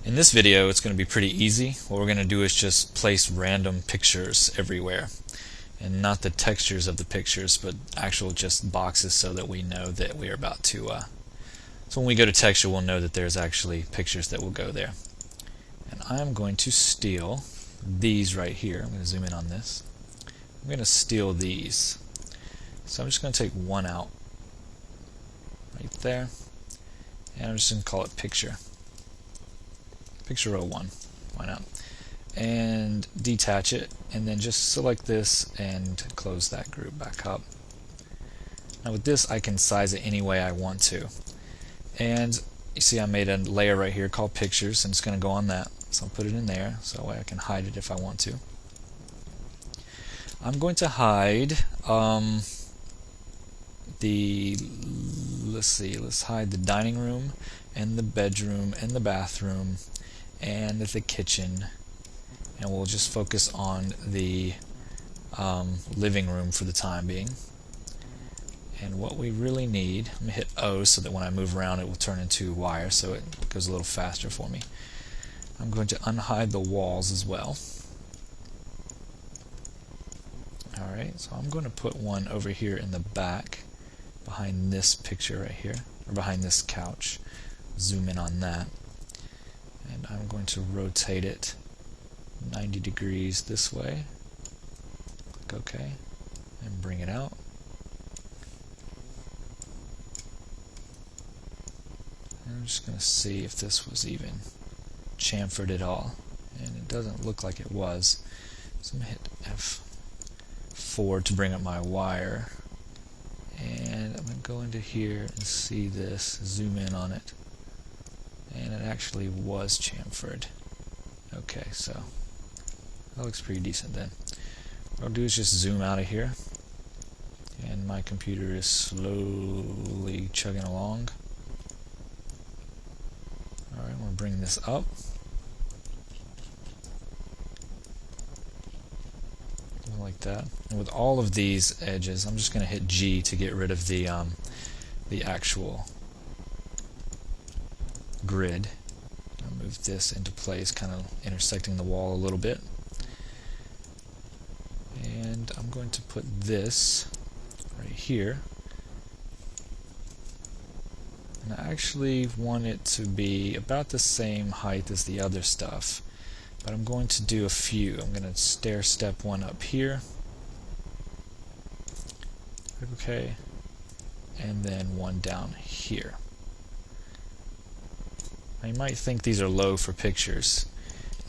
In this video, it's going to be pretty easy. What we're going to do is just place random pictures everywhere. And not the textures of the pictures, but actual just boxes so that we know that we are about to... So when we go to texture, we'll know that there's actually pictures that will go there. And I'm going to steal these right here. I'm going to zoom in on this. I'm going to steal these. So I'm just going to take one out right there. And I'm just going to call it picture. Picture row 1. Why not? And detach it, and then just select this and close that group back up. Now with this, I can size it any way I want to. And you see I made a layer right here called pictures, and it's going to go on that. So I'll put it in there, so that way I can hide it if I want to. I'm going to hide let's hide the dining room and the bedroom and the bathroom and the kitchen, and we'll just focus on the living room for the time being. And what we really need, I'm going to hit O so that when I move around it will turn into wire, so it goes a little faster for me. I'm going to unhide the walls as well. Alright, so I'm going to put one over here in the back behind this picture right here, or behind this couch. Zoom in on that. And I'm going to rotate it 90 degrees this way. Click OK, and bring it out. And I'm just going to see if this was even chamfered at all. And it doesn't look like it was. So I'm going to hit F4 to bring up my wire. And I'm going to go into here and see this, zoom in on it. And it actually was chamfered. Okay, so that looks pretty decent then. What I'll do is just zoom out of here. And my computer is slowly chugging along. Alright, I'm going to bring this up. Like that. And with all of these edges, I'm just going to hit G to get rid of the actual grid. I'll move this into place, kind of intersecting the wall a little bit. And I'm going to put this right here. And I actually want it to be about the same height as the other stuff. But I'm going to do a few. I'm going to stair step one up here. Okay. And then one down here. Now you might think these are low for pictures.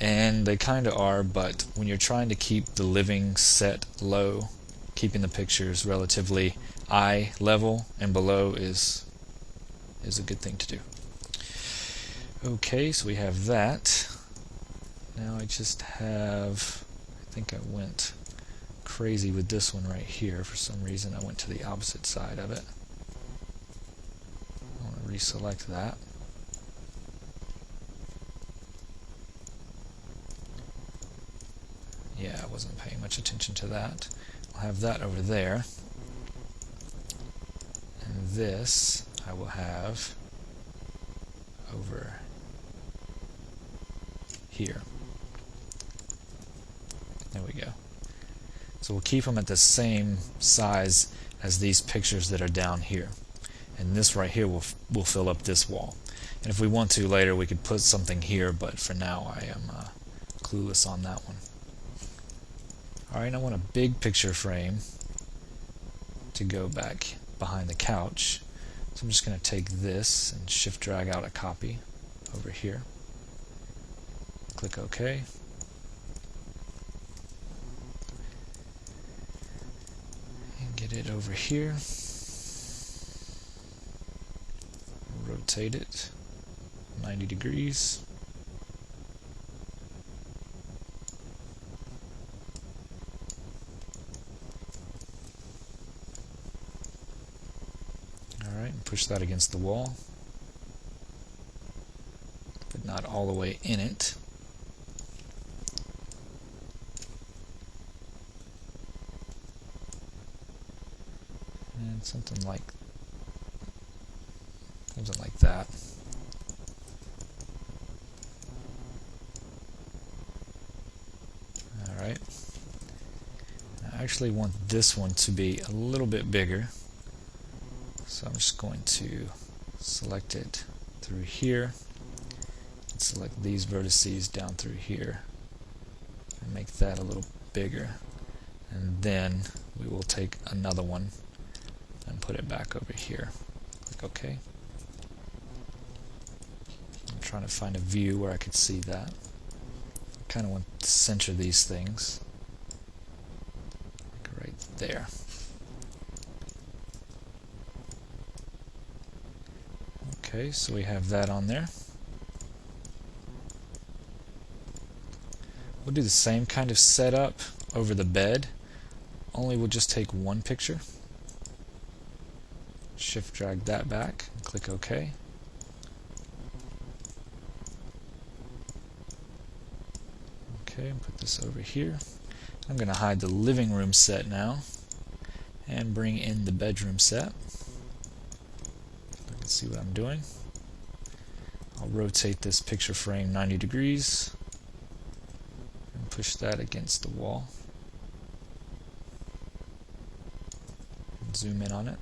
And they kind of are, but when you're trying to keep the living set low, keeping the pictures relatively eye level and below is a good thing to do. Okay, so we have that. Now I just have, I think I went crazy with this one right here. For some reason I went to the opposite side of it. I want to reselect that. Yeah, I wasn't paying much attention to that. I'll have that over there. And this I will have over here. There we go. So we'll keep them at the same size as these pictures that are down here. And this right here will fill up this wall. And if we want to later, we could put something here, but for now I am clueless on that one. Alright, I want a big picture frame to go back behind the couch. So I'm just going to take this and shift drag out a copy over here. Click OK. And get it over here. Rotate it 90 degrees. Alright, and push that against the wall, but not all the way in it. And something like that. actually want this one to be a little bit bigger, so I'm just going to select it through here and select these vertices down through here and make that a little bigger, and then we will take another one and put it back over here. Click OK. I'm trying to find a view where I could see that. I kind of want to center these things like right there. Okay, so we have that on there. We'll do the same kind of setup over the bed, only we'll just take one picture. Shift drag that back and click OK. Okay, and put this over here. I'm going to hide the living room set now and bring in the bedroom set. You can see what I'm doing. I'll rotate this picture frame 90 degrees and push that against the wall. And zoom in on it.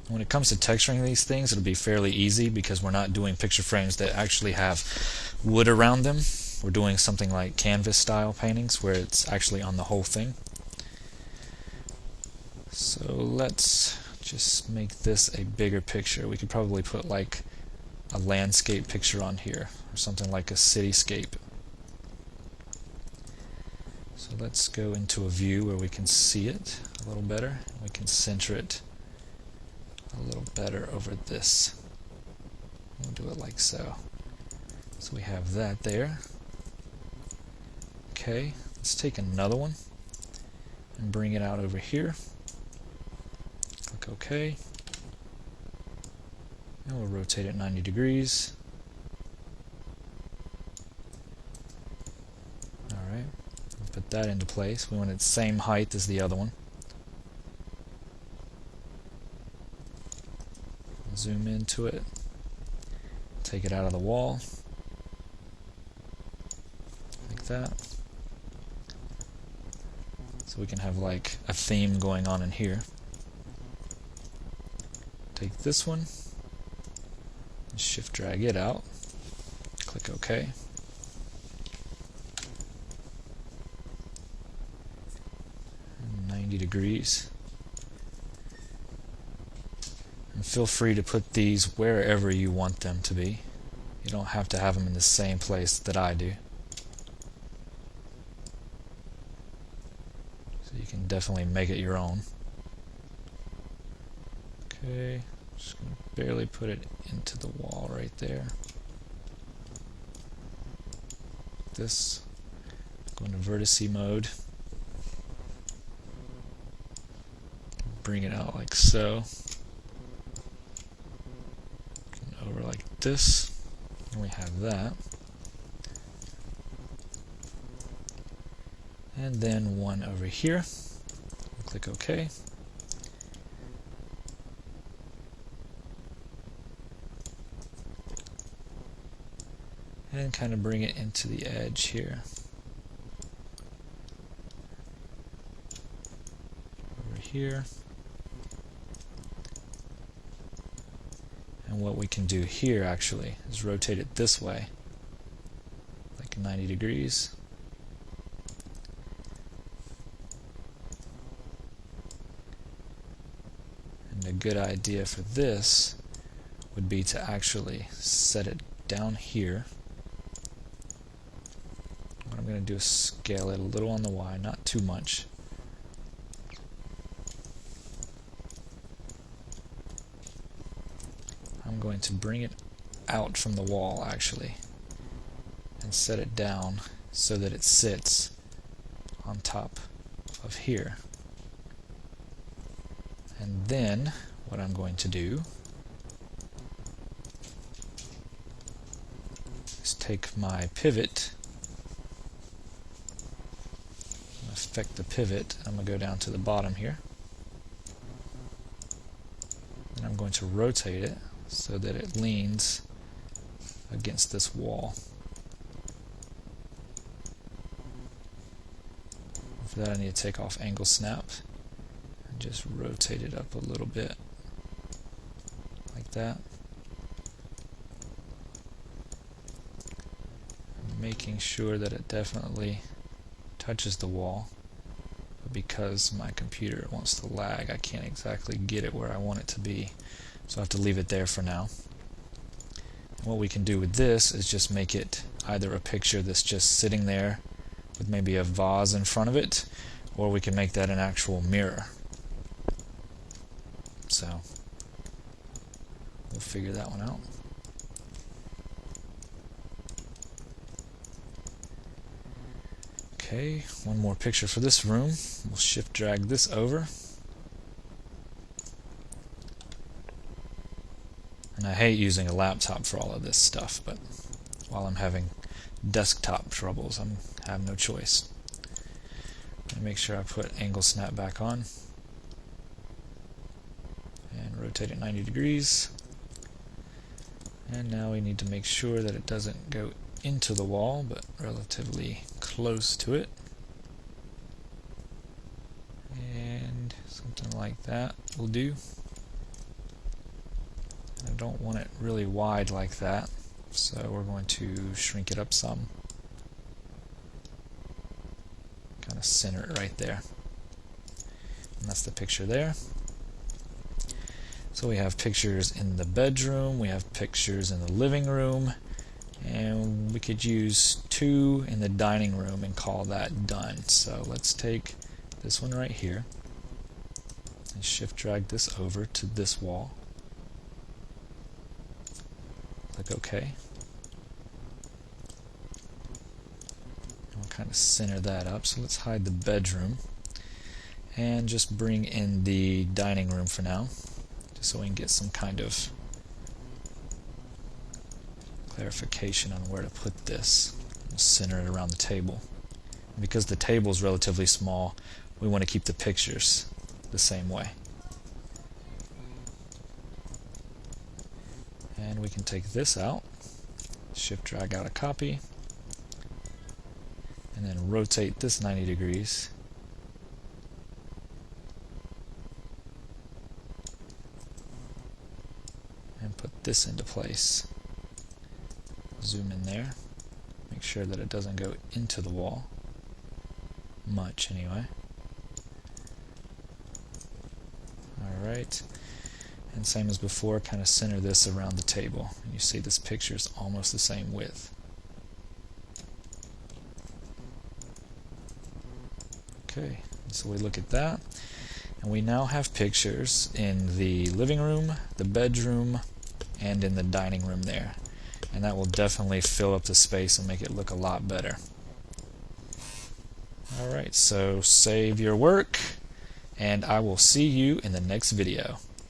When it comes to texturing these things, it'll be fairly easy because we're not doing picture frames that actually have wood around them. We're doing something like canvas style paintings where it's actually on the whole thing. So let's just make this a bigger picture. We could probably put like a landscape picture on here or something like a cityscape. So let's go into a view where we can see it a little better. We can center it a little better over this. We'll do it like so. So we have that there. Okay, let's take another one and bring it out over here. Click OK. And we'll rotate it 90 degrees. Alright, put that into place. We want it the same height as the other one. Zoom into it, take it out of the wall, like that. So we can have like a theme going on in here. Take this one, and shift drag it out, click OK. And 90 degrees. And feel free to put these wherever you want them to be. You don't have to have them in the same place that I do. So you can definitely make it your own. Okay, just going to barely put it into the wall right there. This, go into vertice mode. Bring it out like so. Over like this, and we have that, and then one over here. Click OK. And kind of bring it into the edge here. Over here. And what we can do here actually is rotate it this way, like 90 degrees. And a good idea for this would be to actually set it down here. What I'm going to do is scale it a little on the Y, not too much. I'm going to bring it out from the wall actually and set it down so that it sits on top of here. And then what I'm going to do is take my pivot, affect the pivot, I'm going to go down to the bottom here, and I'm going to rotate it so that it leans against this wall. For that I need to take off angle snap and just rotate it up a little bit like that. Making sure that it definitely touches the wall, but because my computer wants to lag, I can't exactly get it where I want it to be, so I have to leave it there for now. And what we can do with this is just make it either a picture that's just sitting there with maybe a vase in front of it, or we can make that an actual mirror. So we'll figure that one out. Okay, one more picture for this room. We'll shift drag this over. And I hate using a laptop for all of this stuff, but while I'm having desktop troubles, I have no choice. Make sure I put angle snap back on and rotate it 90 degrees. And now we need to make sure that it doesn't go into the wall, but relatively close to it. And something like that will do. I don't want it really wide like that, so we're going to shrink it up some. Kind of center it right there. And that's the picture there. So we have pictures in the bedroom, we have pictures in the living room, and we could use 2 in the dining room and call that done. So let's take this one right here and shift drag this over to this wall. Click OK. We'll kind of center that up. So let's hide the bedroom and just bring in the dining room for now, just so we can get some kind of clarification on where to put this. We'll center it around the table. And because the table is relatively small, we want to keep the pictures the same way. And we can take this out, shift drag out a copy, and then rotate this 90 degrees. And put this into place. Zoom in there, make sure that it doesn't go into the wall much anyway. Alright, and same as before, kind of center this around the table, and you see this picture is almost the same width. Okay, so we look at that, and we now have pictures in the living room, the bedroom, and in the dining room there. And that will definitely fill up the space and make it look a lot better. Alright, so save your work, and I will see you in the next video.